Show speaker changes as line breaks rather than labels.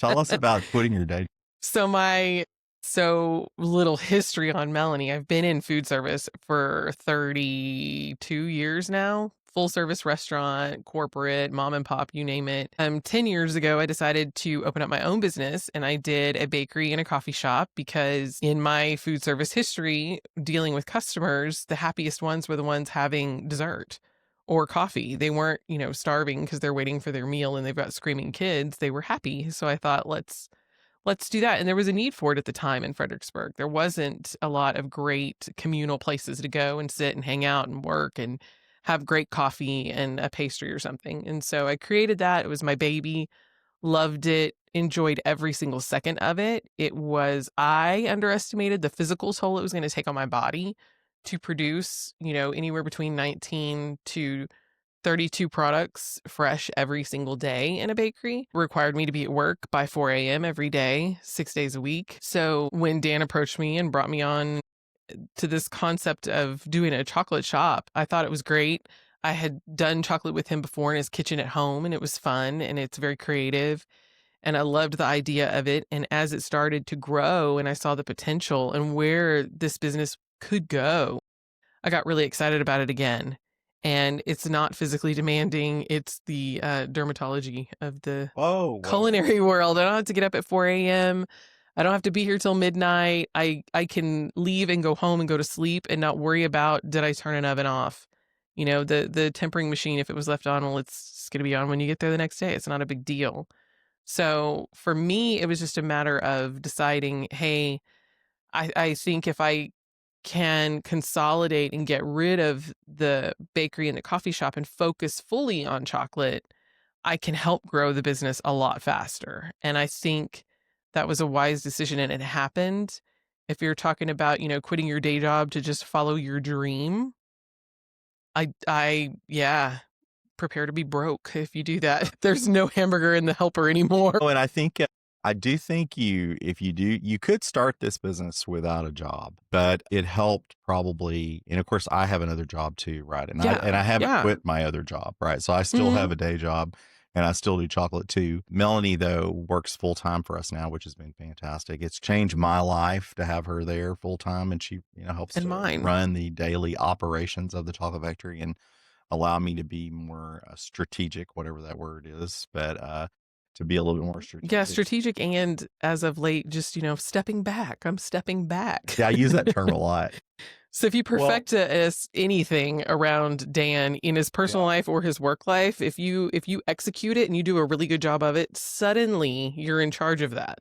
Tell us about quitting your day.
So my so little history on Melanie. I've been in food service for 32 years now. Full service restaurant, corporate, mom and pop, you name it. 10 years ago, I decided to open up my own business and I did a bakery and a coffee shop because in my food service history, dealing with customers, the happiest ones were the ones having dessert or coffee. They weren't, starving because they're waiting for their meal and they've got screaming kids. They were happy. So I thought, let's do that. And there was a need for it at the time in Fredericksburg. There wasn't a lot of great communal places to go and sit and hang out and work and have great coffee and a pastry or something. And so I created that. It was my baby, loved it, enjoyed every single second of it. I underestimated the physical toll it was going to take on my body to produce, anywhere between 19 to 32 products fresh every single day in a bakery. Required me to be at work by 4 a.m. every day, 6 days a week. So when Dan approached me and brought me on to this concept of doing a chocolate shop, I thought it was great. I had done chocolate with him before in his kitchen at home, and it was fun and it's very creative. And I loved the idea of it. And as it started to grow and I saw the potential and where this business could go, I got really excited about it again. And it's not physically demanding. It's the dermatology of the
Whoa, whoa.
culinary world. I don't have to get up at 4 a.m. I don't have to be here till midnight. I can leave and go home and go to sleep and not worry about, did I turn an oven off? The tempering machine, if it was left on, well, it's going to be on when you get there the next day. It's not a big deal. So for me, it was just a matter of deciding, hey, I think if I can consolidate and get rid of the bakery and the coffee shop and focus fully on chocolate, I can help grow the business a lot faster. And I think that was a wise decision and it happened. If you're talking about, quitting your day job to just follow your dream, yeah, prepare to be broke if you do that. There's no hamburger in the helper anymore.
Oh, and I do think if you do, you could start this business without a job, but it helped probably. And of course, I have another job too, right? And
Yeah.
I haven't
Yeah.
quit my other job, right? So I still
Hmm.
have a day job and I still do chocolate too. Melanie, though, works full time for us now, which has been fantastic. It's changed my life to have her there full time, and she, helps
And
to
mine.
run the daily operations of the chocolate factory and allow me to be more strategic, whatever that word is, but to be a little bit more
Yeah,
strategic.
strategic and as of late, just, stepping back. I'm stepping back.
Yeah, I use that term a lot.
So if you
Well,
perfect anything around Dan in his personal
yeah.
life or his work life, if you execute it and you do a really good job of it, suddenly you're in charge of that.